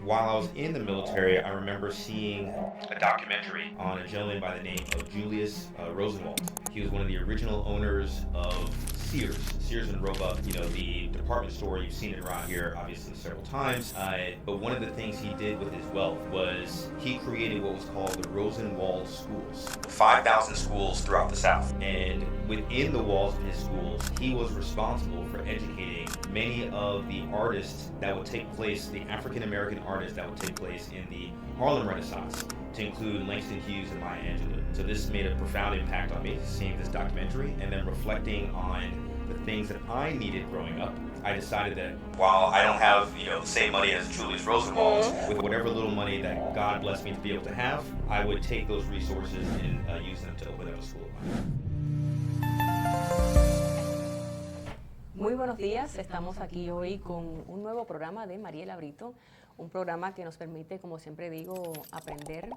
While I was in the military, I remember seeing a documentary on a gentleman by the name of Julius Rosenwald. He was one of the original owners of Sears and Roebuck, the department store. You've seen it around here, obviously, several times. But one of the things he did with his wealth was he created what was called the Rosenwald Schools. 5,000 schools throughout the South. And within the walls of his schools, he was responsible for educating many of the artists that would take place, the African American artists that would take place in the Harlem Renaissance, to include Langston Hughes and Maya Angelou. So this made a profound impact on me, seeing this documentary and then reflecting on the things that I needed growing up. I decided that while I don't have, the same money as Julius Rosenwald, with whatever little money that God blessed me to be able to have, I would take those resources and use them to open up a school of mine. Muy buenos días, estamos aquí hoy con un nuevo programa de Mariela Brito, un programa que nos permite, como siempre digo, aprender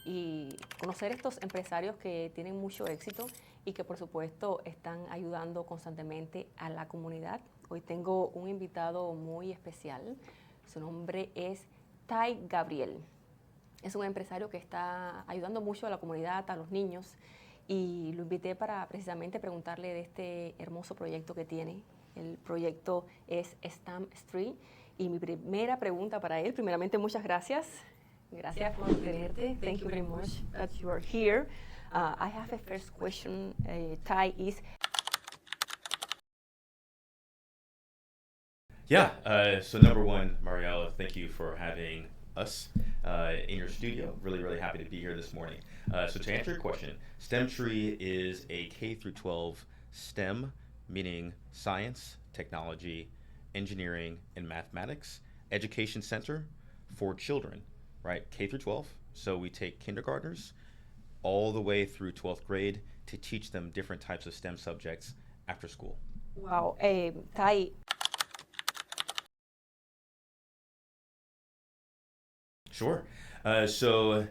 y conocer estos empresarios que tienen mucho éxito y que por supuesto están ayudando constantemente a la comunidad. Hoy tengo un invitado muy especial, su nombre es Gabriel. Es un empresario que está ayudando mucho a la comunidad, a los niños, y lo invité para precisamente preguntarle de este hermoso proyecto que tiene. El proyecto es Stemtree y mi primera pregunta para él, primeramente muchas gracias. Gracias por tenerte. Thank you very much that you are here. I have a first question, Ty, is... So number one, Mariela, thank you for having us in your studio. Really, really happy to be here this morning. So to answer your question, Stemtree is a K through 12 STEM, meaning science, technology, engineering, and mathematics education center for children, right? K through 12. So we take kindergartners all the way through 12th grade to teach them different types of STEM subjects after school. Wow, Ty. Sure. So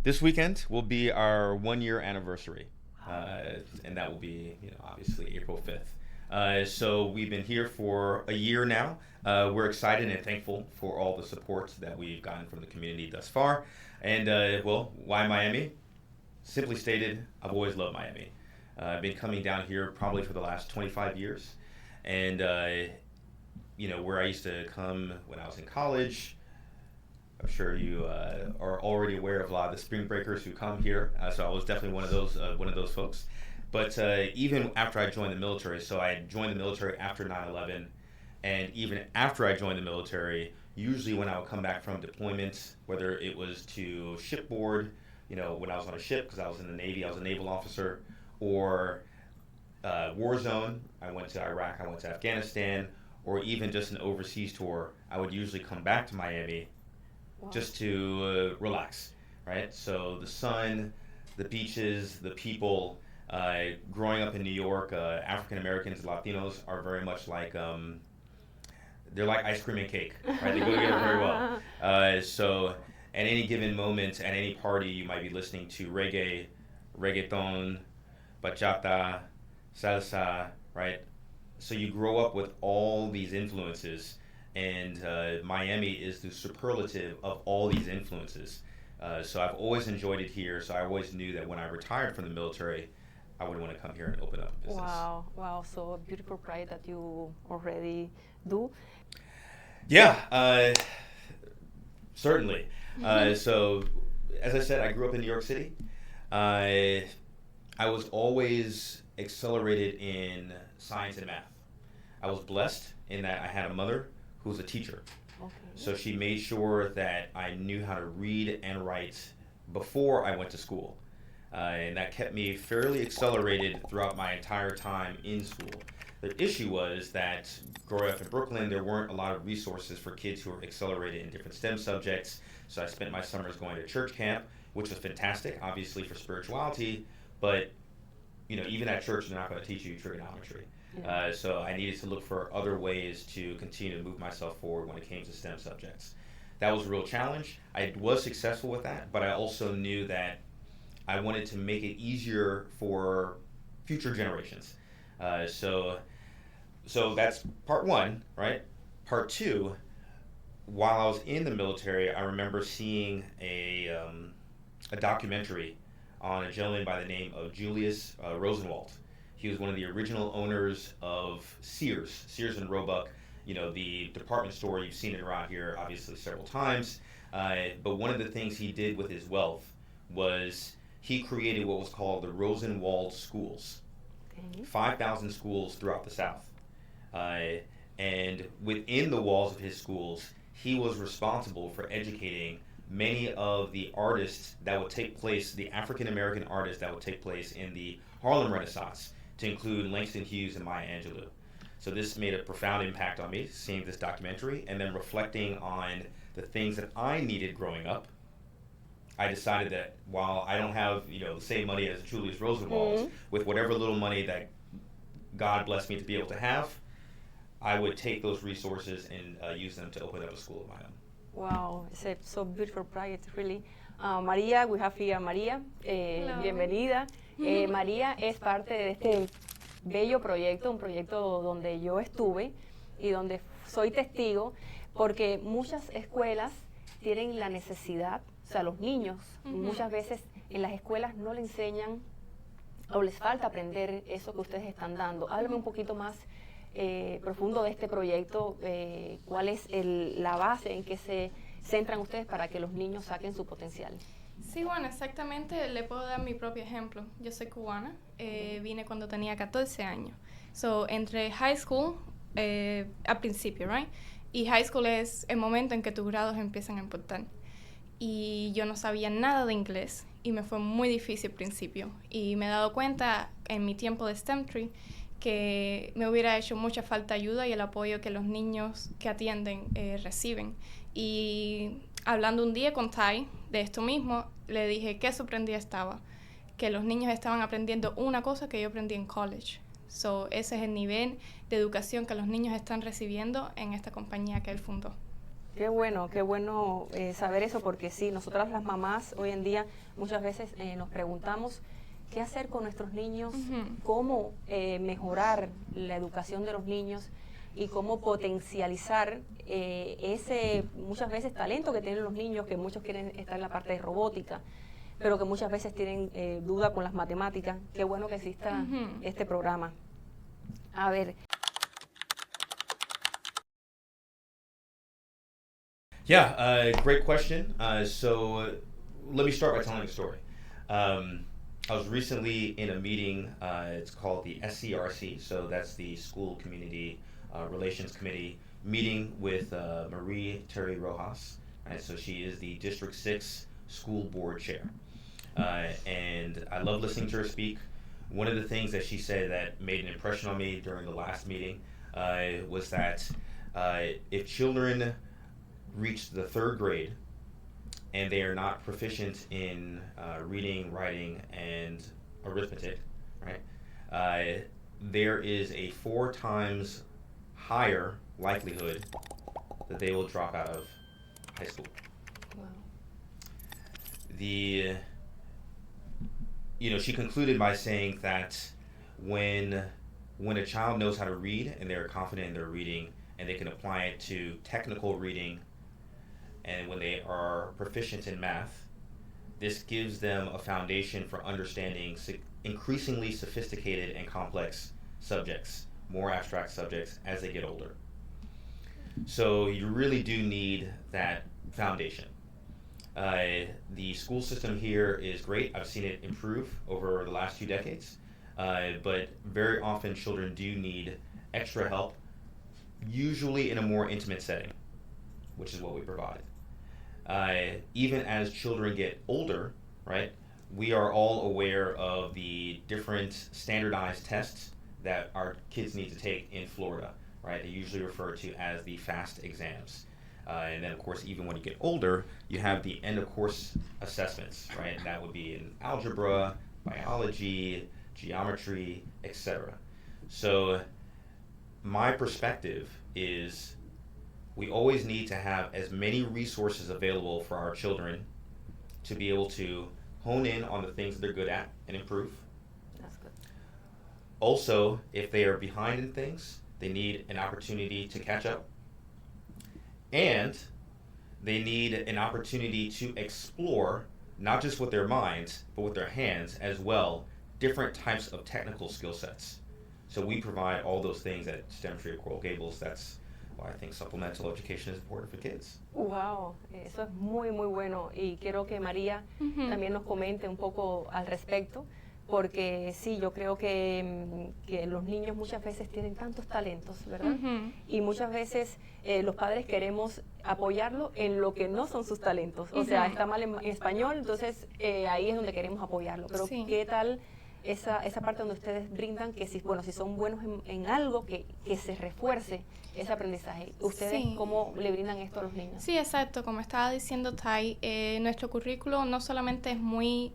this weekend will be our 1-year anniversary, and that will be, obviously April 5th. So we've been here for a year now. We're excited and thankful for all the support that we've gotten from the community thus far. And why Miami? Simply stated, I've always loved Miami. I've been coming down here probably for the last 25 years. And, where I used to come when I was in college, I'm sure you are already aware of a lot of the spring breakers who come here. So I was definitely one of those folks. But even after I joined the military, so I joined the military after 9/11, and even after I joined the military, usually when I would come back from deployment, whether it was to shipboard, when I was on a ship because I was in the Navy, I was a naval officer, or war zone, I went to Iraq, I went to Afghanistan, or even just an overseas tour, I would usually come back to Miami. Wow. Just to relax, right? So the sun, the beaches, the people. Growing up in New York, African Americans, Latinos are very much like they're like ice cream and cake, right? They go together very well. So at any given moment, at any party, you might be listening to reggae, reggaeton, bachata, salsa, right? So you grow up with all these influences. And Miami is the superlative of all these influences. So I've always enjoyed it here. So I always knew that when I retired from the military, I would want to come here and open up a business. Wow. So a beautiful pride that you already do. Yeah, certainly. So as I said, I grew up in New York City. I was always accelerated in science and math. I was blessed in that I had a mother who was a teacher. Okay. So she made sure that I knew how to read and write before I went to school. And that kept me fairly accelerated throughout my entire time in school. The issue was that growing up in Brooklyn, there weren't a lot of resources for kids who were accelerated in different STEM subjects. So I spent my summers going to church camp, which was fantastic, obviously for spirituality, but even at church, they're not going to teach you trigonometry. So I needed to look for other ways to continue to move myself forward when it came to STEM subjects. That was a real challenge. I was successful with that, but I also knew that I wanted to make it easier for future generations. So that's part one, right? Part two, while I was in the military, I remember seeing a documentary on a gentleman by the name of Julius Rosenwald. He was one of the original owners of Sears and Roebuck, you know, the department store. You've seen it around here, obviously, several times. But one of the things he did with his wealth was he created what was called the Rosenwald Schools, Okay. 5,000 schools throughout the South. Uh, and within the walls of his schools, he was responsible for educating many of the artists that would take place, the African American artists that would take place in the Harlem Renaissance, to include Langston Hughes and Maya Angelou. So this made a profound impact on me, seeing this documentary, and then reflecting on the things that I needed growing up. I decided that while I don't have, you know, the same money as Julius Rosenwald, with whatever little money that God blessed me to be able to have, I would take those resources and use them to open up a school of my own. Wow, it's a so beautiful project, really. María, we have here María. Bienvenida. María es parte de este bello proyecto, un proyecto donde yo estuve y donde soy testigo, porque muchas escuelas tienen la necesidad, o sea, los niños muchas veces en las escuelas no le enseñan o les falta aprender eso que ustedes están dando. Háblame un poquito más profundo de este proyecto, cuál es la base en que se centran ustedes para que los niños saquen su potencial. Sí, bueno, exactamente, le puedo dar mi propio ejemplo. Yo soy cubana, vine cuando tenía 14 años. So, entre high school, al principio, right? Y high school es el momento en que tus grados empiezan a importar. Y yo no sabía nada de inglés y me fue muy difícil al principio. Y me he dado cuenta en mi tiempo de Stemtree que me hubiera hecho mucha falta ayuda y el apoyo que los niños que atienden reciben. Y hablando un día con Ty de esto mismo, le dije qué sorprendida estaba, que los niños estaban aprendiendo una cosa que yo aprendí en college. So, ese es el nivel de educación que los niños están recibiendo en esta compañía que él fundó. Qué bueno saber eso, porque sí, nosotras las mamás hoy en día muchas veces nos preguntamos qué hacer con nuestros niños, cómo mejorar la educación de los niños y cómo potencializar ese muchas veces talento que tienen los niños, que muchos quieren estar en la parte de robótica, pero que muchas veces tienen duda con las matemáticas. Qué bueno que exista este programa. A ver. Yeah, great question. So let me start by telling a story. I was recently in a meeting, it's called the SCRC, so that's the School Community Relations Committee, meeting with Marie Terry Rojas. Right, so she is the District 6 School Board Chair. And I love listening to her speak. One of the things that she said that made an impression on me during the last meeting was that if children reach the 3rd grade and they are not proficient in reading, writing, and arithmetic, right? There is a 4 times higher likelihood that they will drop out of high school. Wow. She concluded by saying that when a child knows how to read and they're confident in their reading and they can apply it to technical reading, and when they are proficient in math, this gives them a foundation for understanding increasingly sophisticated and complex subjects, more abstract subjects as they get older. So you really do need that foundation. The school system here is great. I've seen it improve over the last 2 decades, but very often children do need extra help, usually in a more intimate setting, which is what we provide. Even as children get older, right, we are all aware of the different standardized tests that our kids need to take in Florida, right? They're usually referred to as the FAST exams. And then, of course, even when you get older, you have the end-of-course assessments, right? And that would be in algebra, biology, geometry, etc. So my perspective is we always need to have as many resources available for our children to be able to hone in on the things they're good at and improve. That's good. Also, if they are behind in things, they need an opportunity to catch up. And they need an opportunity to explore, not just with their minds, but with their hands as well, different types of technical skill sets. So we provide all those things at Stemtree of Coral Gables. That's why I think supplemental education is important for kids. Wow, eso es muy, muy bueno. Y quiero que María también nos comente un poco al respecto, porque sí, yo creo que los niños muchas veces tienen tantos talentos, ¿verdad? Y muchas veces los padres queremos apoyarlo en lo que no son sus talentos. O sea, está mal en español, entonces ahí es donde queremos apoyarlo. Pero Sí. ¿qué tal esa parte donde ustedes brindan que si son buenos en algo, que se refuerce ese aprendizaje? ¿Ustedes Sí. cómo le brindan esto a los niños? Sí, exacto. Como estaba diciendo Tai, nuestro currículo no solamente es muy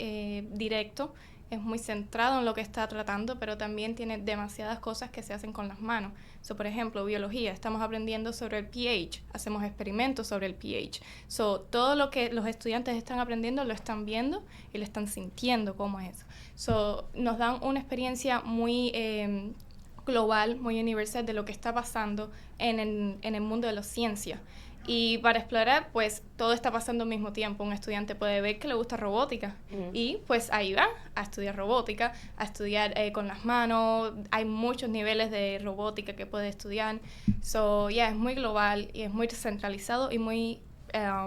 directo, es muy centrado en lo que está tratando, pero también tiene demasiadas cosas que se hacen con las manos. So, por ejemplo, biología, estamos aprendiendo sobre el pH, hacemos experimentos sobre el pH. So, todo lo que los estudiantes están aprendiendo lo están viendo y lo están sintiendo cómo es eso. So, nos dan una experiencia muy global, muy universal de lo que está pasando en el mundo de la ciencia. Y para explorar, pues todo está pasando al mismo tiempo. Un estudiante puede ver que le gusta robótica y pues ahí va a estudiar robótica, a estudiar con las manos. Hay muchos niveles de robótica que puede estudiar. So, es muy global y es muy centralizado y muy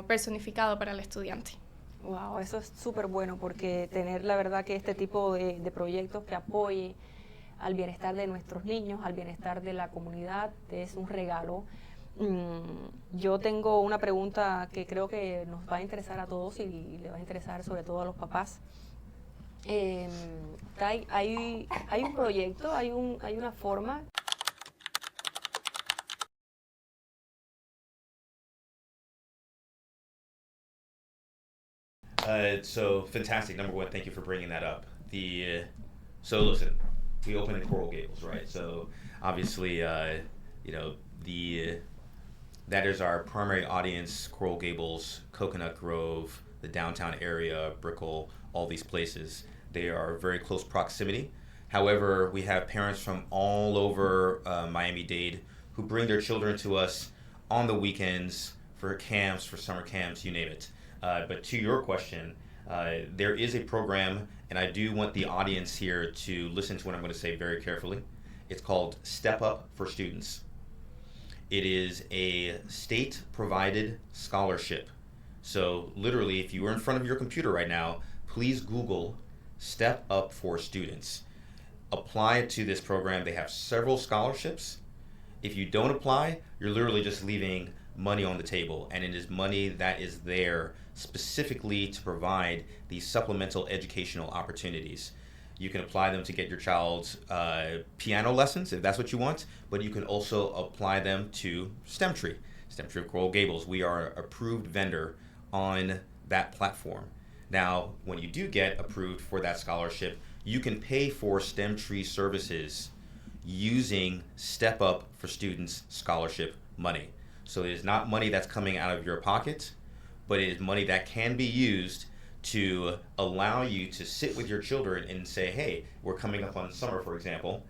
personificado para el estudiante. Wow, eso es súper bueno, porque tener la verdad que este tipo de proyectos que apoye al bienestar de nuestros niños, al bienestar de la comunidad, es un regalo. Yo tengo una pregunta que creo que nos va a interesar a todos y le va a interesar sobre todo a los papás. Tai, hay un proyecto, hay una forma. So fantastic. Number one, thank you for bringing that up. So listen, we open in Coral Gables, right? So obviously, that is our primary audience: Coral Gables, Coconut Grove, the downtown area, Brickell, all these places. They are very close proximity. However, we have parents from all over Miami-Dade who bring their children to us on the weekends for camps, for summer camps, you name it. But to your question, there is a program, and I do want the audience here to listen to what I'm going to say very carefully. It's called Step Up for Students. It is a state-provided scholarship. So literally, if you were in front of your computer right now, please Google Step Up for Students. Apply to this program. They have several scholarships. If you don't apply, you're literally just leaving money on the table, and it is money that is there specifically to provide these supplemental educational opportunities. You can apply them to get your child's piano lessons if that's what you want, but you can also apply them to Stemtree of Coral Gables. We are an approved vendor on that platform. Now, when you do get approved for that scholarship, you can pay for Stemtree services using Step Up for Students scholarship money. So it is not money that's coming out of your pocket, but it is money that can be used to allow you to sit with your children and say, hey, we're coming up on summer, for example,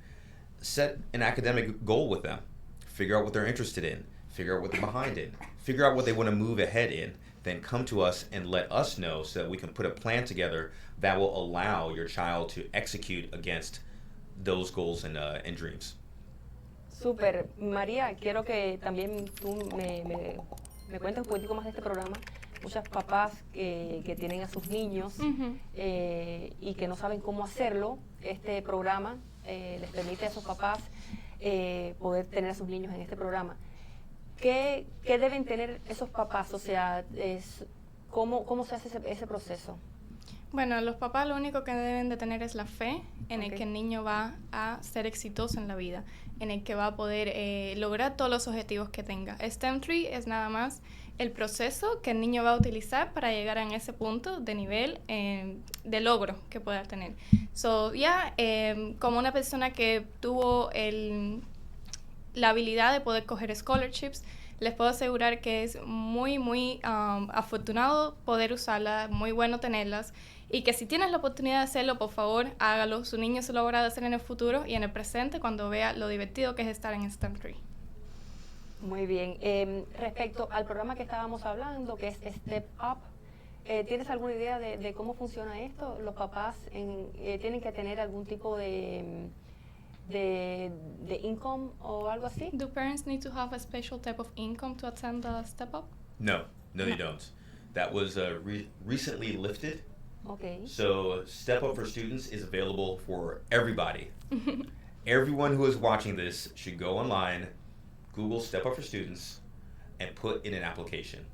set an academic goal with them, figure out what they're interested in, figure out what they're behind in, figure out what they want to move ahead in, then come to us and let us know so that we can put a plan together that will allow your child to execute against those goals and dreams. Súper. María, quiero que también tú me cuentes un poquitico más de este programa. Muchos papás que tienen a sus niños y que no saben cómo hacerlo, este programa les permite a esos papás poder tener a sus niños en este programa. ¿Qué deben tener esos papás? O sea, ¿cómo se hace ese proceso? Bueno, los papás lo único que deben de tener es la fe en el que el niño va a ser exitoso en la vida, en el que va a poder lograr todos los objetivos que tenga. Stemtree es nada más el proceso que el niño va a utilizar para llegar a ese punto de nivel de logro que pueda tener. So, como una persona que tuvo la habilidad de poder coger scholarships, les puedo asegurar que es muy, muy afortunado poder usarlas, muy bueno tenerlas, y que si tienes la oportunidad de hacerlo, por favor, hágalo. Su niño se lo logra hacer en el futuro y en el presente cuando vea lo divertido que es estar en Stemtree. Muy bien. Respecto al programa que estábamos hablando, que es Step Up, ¿tienes alguna idea de cómo funciona esto? ¿Los papás tienen que tener algún tipo de income o algo así? Do parents need to have a special type of income to attend the Step Up? No, they don't. That was recently lifted. Okay. So Step Up for Students is available for everybody. Everyone who is watching this should go online, Google Step Up for Students, and put in an application.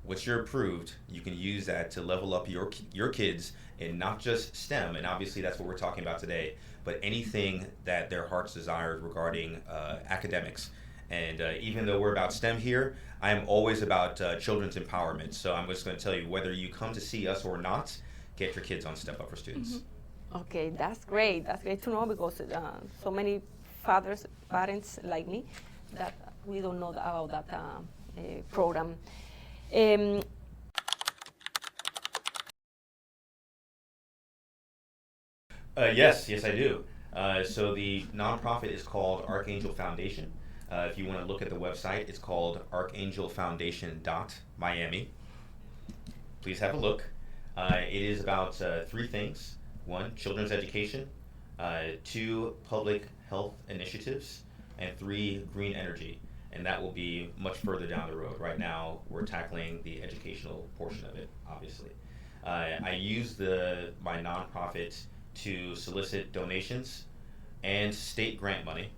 Once you're approved, you can use that to level up your kids in not just STEM, and obviously that's what we're talking about today, but anything that their hearts desire regarding academics. And even though we're about STEM here, I am always about children's empowerment. So I'm just going to tell you, whether you come to see us or not, get your kids on Step Up for Students. Mm-hmm. Okay, that's great. That's great to know, because so many parents like me, that we don't know about that program. Yes, I do. So the nonprofit is called Archangel Foundation. If you want to look at the website, it's called archangelfoundation.miami. Please have a look. It is about 3 things. 1, children's education. 2, public health initiatives. And 3, green energy. And that will be much further down the road. Right now, we're tackling the educational portion of it, obviously. I use my nonprofit to solicit donations and state grant money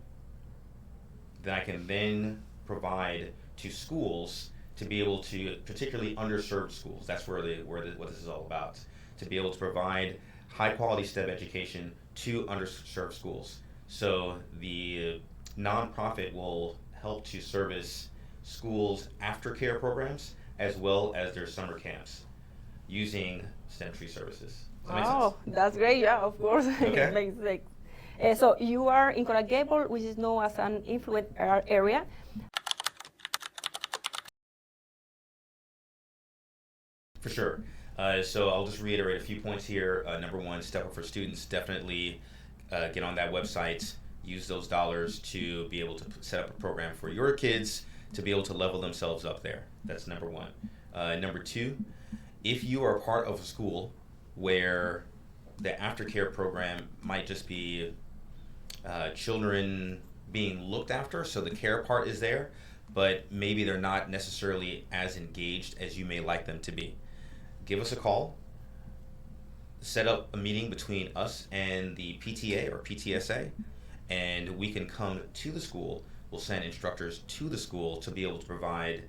that I can then provide to schools to be able to, particularly underserved schools. That's what this is all about. To be able to provide high quality STEM education to underserved schools. So the nonprofit will help to service schools' aftercare programs as well as their summer camps using Stemtree services. Oh, that's great. Yeah, of course. Okay. It makes sense. So you are in Coral Gables, which is known as an affluent area. For sure. So I'll just reiterate a few points here. Number 1, Step Up for Students. Definitely get on that website. Use those dollars to be able to set up a program for your kids to be able to level themselves up there. That's number 1. Number 2, if you are part of a school where the aftercare program might just be children being looked after, so the care part is there, but maybe they're not necessarily as engaged as you may like them to be. Give us a call, set up a meeting between us and the PTA or PTSA, and we can come to the school. We'll send instructors to the school to be able to provide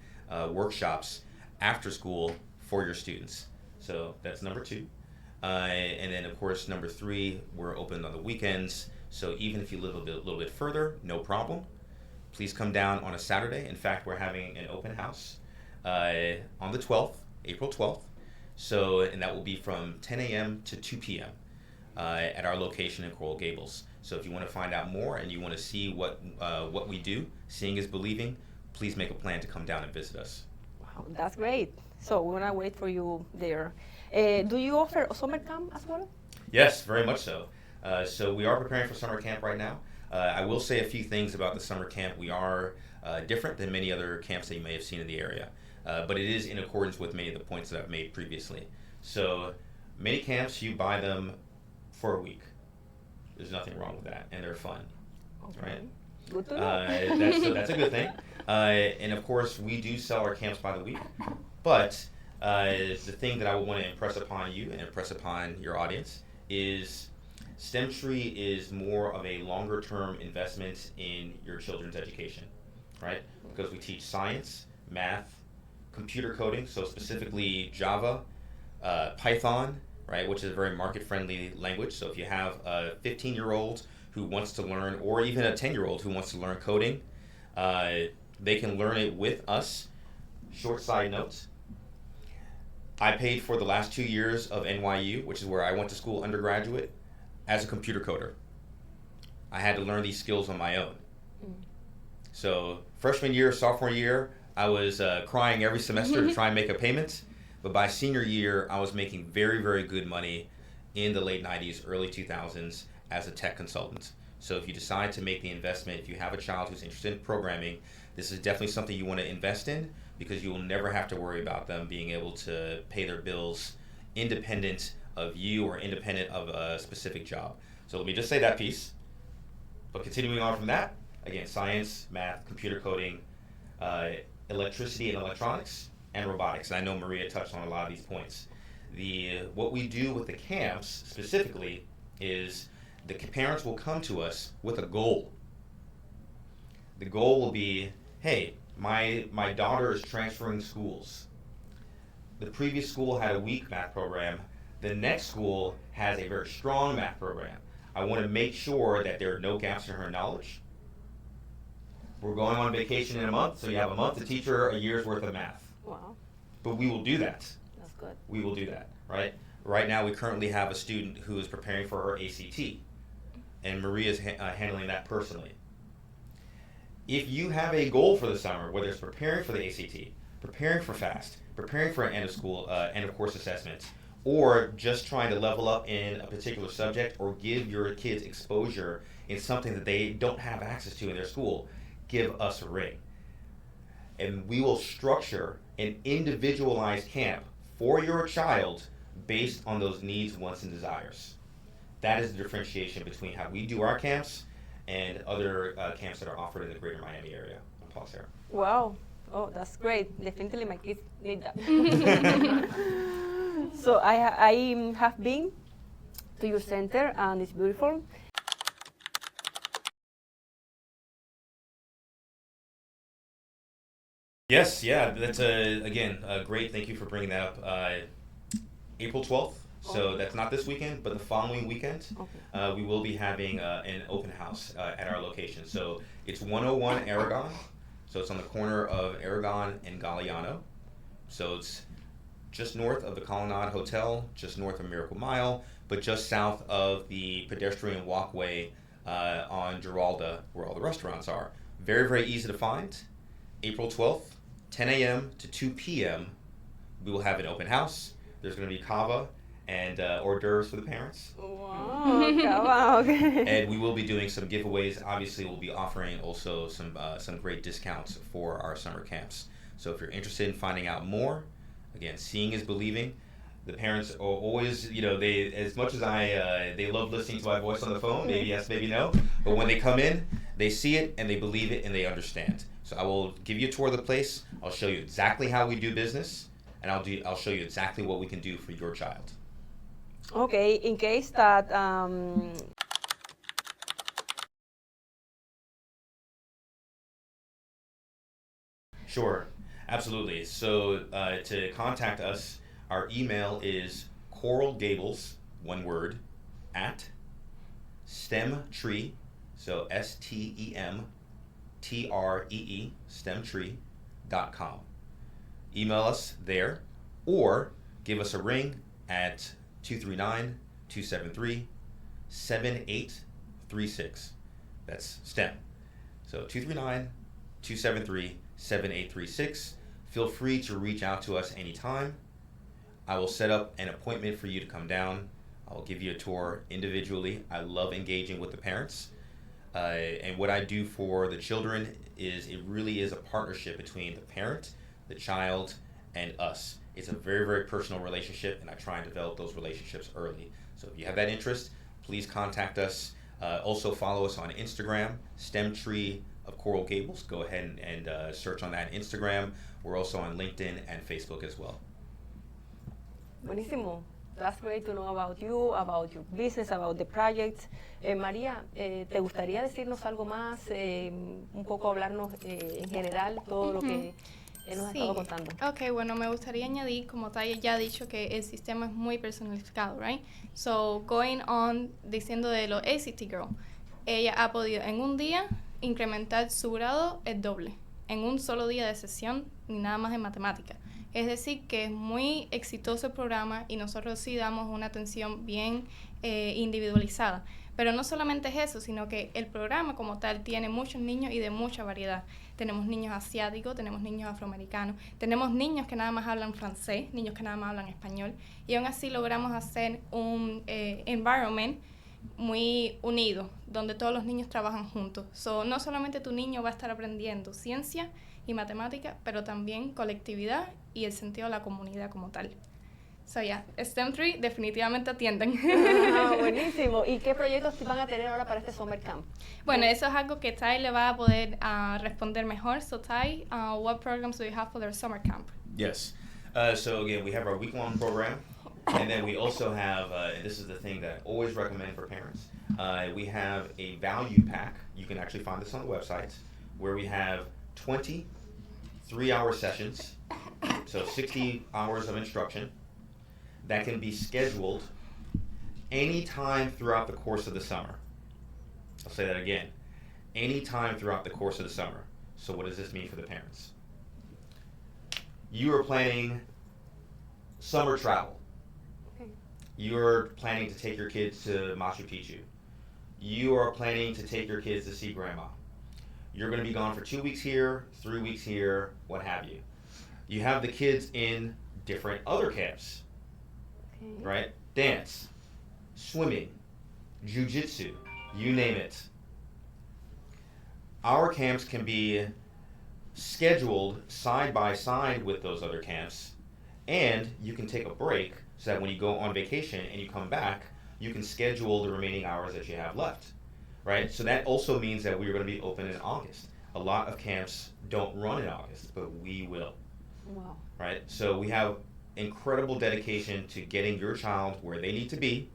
workshops after school for your students. So that's number 2. And then, of course, number 3, we're open on the weekends. So even if you live a little bit further, no problem. Please come down on a Saturday. In fact, we're having an open house on the 12th, April 12th. So, and that will be from 10 a.m. to 2 p.m. At our location in Coral Gables. So if you want to find out more and you want to see what we do, seeing is believing, please make a plan to come down and visit us. Wow, that's great. So we're gonna wait for you there. Do you offer a summer camp as well? Yes, very much so. So we are preparing for summer camp right now. I will say a few things about the summer camp. We are different than many other camps that you may have seen in the area, but it is in accordance with many of the points that I've made previously. So many camps, you buy them for a week. There's nothing wrong with that, and they're fun, Okay. right? Good to know. That's a good thing. And of course, we do sell our camps by the week. But the thing that I would want to impress upon you and impress upon your audience is Stemtree is more of a longer-term investment in your children's education, right? Because we teach science, math, computer coding, so specifically Java, Python, right, which is a very market-friendly language. So if you have a 15-year-old who wants to learn, or even a 10-year-old who wants to learn coding, they can learn it with us. Short side note, I paid for the last 2 years of NYU, which is where I went to school undergraduate, as a computer coder. I had to learn these skills on my own. So freshman year, sophomore year, I was crying every semester to try and make a payment. But by senior year, I was making very, very good money in the late 90s, early 2000s as a tech consultant. So if you decide to make the investment, if you have a child who's interested in programming, this is definitely something you want to invest in, because you will never have to worry about them being able to pay their bills independent of you or independent of a specific job. So let me just say that piece. But continuing on from that, again, science, math, computer coding, electricity and electronics, and robotics. And I know Maria touched on a lot of these points. What we do with the camps specifically is the parents will come to us with a goal. The goal will be, hey, my daughter is transferring schools. The previous school had a weak math program. The next school has a very strong math program. I want to make sure that there are no gaps in her knowledge. We're going on vacation in a month, so you have a month to teach her a year's worth of math. Wow. But we will do that. That's good. We will do that, right? Right now, we currently have a student who is preparing for her ACT, and Maria is handling that personally. If you have a goal for the summer, whether it's preparing for the ACT, preparing for FAST, preparing for an end of course assessments, or just trying to level up in a particular subject or give your kids exposure in something that they don't have access to in their school, give us a ring. And we will structure an individualized camp for your child based on those needs, wants, and desires. That is the differentiation between how we do our camps and other camps that are offered in the greater Miami area. I'll pause here. Wow. Oh, that's great. Definitely my kids need that. So I have been to your center, and it's beautiful. Yes, yeah, that's great. Thank you for bringing that up. April 12th, so that's not this weekend, but the following weekend, we will be having an open house at our location. So it's 101 Aragon, so it's on the corner of Aragon and Galliano. So it's just north of the Colonnade Hotel, just north of Miracle Mile, but just south of the pedestrian walkway on Giralda, where all the restaurants are. Very, very easy to find. April 12th, 10 a.m. to 2 p.m., we will have an open house. There's going to be cava and hors d'oeuvres for the parents. Wow, cava, okay. And we will be doing some giveaways. Obviously, we'll be offering also some great discounts for our summer camps. So if you're interested in finding out more, again, seeing is believing. The parents are always, they, as much as they love listening to my voice on the phone, maybe yes, maybe no, but when they come in, they see it and they believe it and they understand. So I will give you a tour of the place. I'll show you exactly how we do business, and I'll show you exactly what we can do for your child. Okay, in case that Sure, absolutely. So to contact us, our email is coralgables, one word, at Stemtree, so STEMTREE, Stemtree.com. Email us there, or give us a ring at 239-273-7836. That's STEM. So 239-273-7836. Feel free to reach out to us anytime. I will set up an appointment for you to come down. I will give you a tour individually. I love engaging with the parents. And what I do for the children is it really is a partnership between the parent, the child, and us. It's a very, very personal relationship, and I try and develop those relationships early. So if you have that interest, please contact us. Also follow us on Instagram, Stemtree of Coral Gables. Go ahead and search on that Instagram. We're also on LinkedIn and Facebook as well. Buenísimo. That's great to know about you, about your business, about the project. María, ¿te gustaría decirnos algo más? Un poco hablarnos en general todo lo que él nos ha estado contando. Ok, bueno, me gustaría añadir, como Taya ya ha dicho, que el sistema es muy personalizado, right? So, going on, diciendo de lo ACT Girl, ella ha podido en un día incrementar su grado el doble, en un solo día de sesión, ni nada más en matemática. Es decir, que es muy exitoso el programa y nosotros sí damos una atención bien individualizada. Pero no solamente es eso, sino que el programa como tal tiene muchos niños y de mucha variedad. Tenemos niños asiáticos, tenemos niños afroamericanos, tenemos niños que nada más hablan francés, niños que nada más hablan español, y aún así logramos hacer un environment muy unido, donde todos los niños trabajan juntos. So, no solamente tu niño va a estar aprendiendo ciencia y matemática, pero también colectividad y el sentido de la comunidad como tal. So, yeah, Stemtree definitivamente atienden. Ah, buenísimo. ¿Y qué proyectos van a tener ahora para este Summer Camp? Bueno, eso es algo que Ty le va a poder responder mejor. So, Ty, what programs do you have for their summer camp? Yes. So again, we have our week-long program, and then we also have, and this is the thing that I always recommend for parents, we have a value pack. You can actually find this on the website, where we have 20 3-hour sessions, so 60 hours of instruction, that can be scheduled anytime throughout the course of the summer. I'll say that again. Anytime throughout the course of the summer. So what does this mean for the parents? You are planning summer travel. Okay. You're planning to take your kids to Machu Picchu. You are planning to take your kids to see grandma. You're going to be gone for 2 weeks here, 3 weeks here, what have you. You have the kids in different other camps, Okay. right? Dance, swimming, jiu-jitsu, you name it. Our camps can be scheduled side by side with those other camps, and you can take a break so that when you go on vacation and you come back, you can schedule the remaining hours that you have left, right? So that also means that we're going to be open in August. A lot of camps don't run in August, but we will, Wow. right? So we have incredible dedication to getting your child where they need to be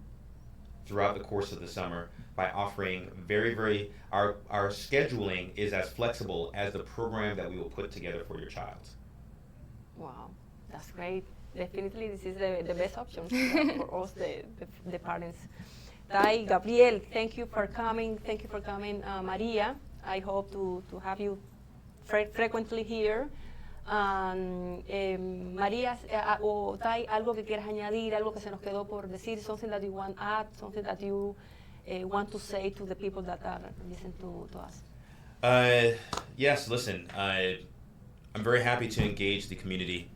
throughout the course of the summer by offering our scheduling is as flexible as the program that we will put together for your child. Wow, that's great. Definitely, this is the best option for us, the parents. Ty, Gabriel, thank you for coming. Thank you for coming. Maria, I hope to have you frequently here. María o Ty, algo que quieras añadir, algo que se nos quedó por decir, something that you want to add, something that you want to say to the people that are listening to us. Yes, listen, I'm very happy to engage the community.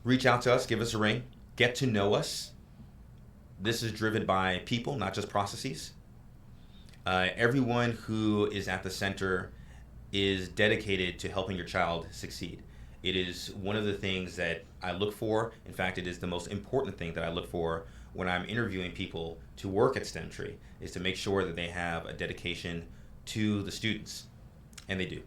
Reach out to us, give us a ring, get to know us. This is driven by people, not just processes. Everyone who is at the center is dedicated to helping your child succeed. It is one of the things that I look for. In fact, it is the most important thing that I look for when I'm interviewing people to work at Stemtree, is to make sure that they have a dedication to the students, and they do.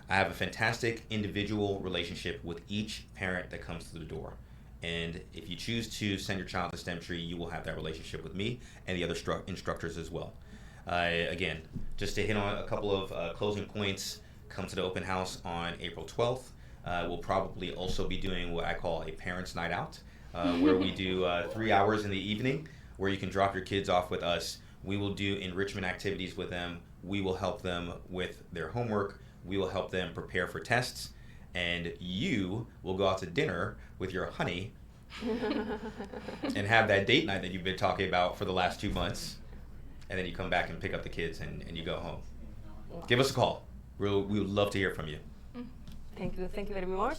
I have a fantastic individual relationship with each parent that comes through the door. And if you choose to send your child to Stemtree, you will have that relationship with me and the other instructors as well. Again, just to hit on a couple of closing points, come to the open house on April 12th. We'll probably also be doing what I call a parents' night out, where we do 3 hours in the evening where you can drop your kids off with us. We will do enrichment activities with them. We will help them with their homework. We will help them prepare for tests. And you will go out to dinner with your honey and have that date night that you've been talking about for the last 2 months. And then you come back and pick up the kids and you go home. Give us a call. We would love to hear from you. Thank you very much.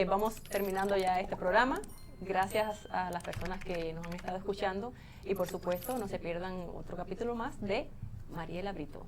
Vamos terminando ya este programa. Gracias a las personas que nos han estado escuchando y por supuesto no se pierdan otro capítulo más de Mariela Brito.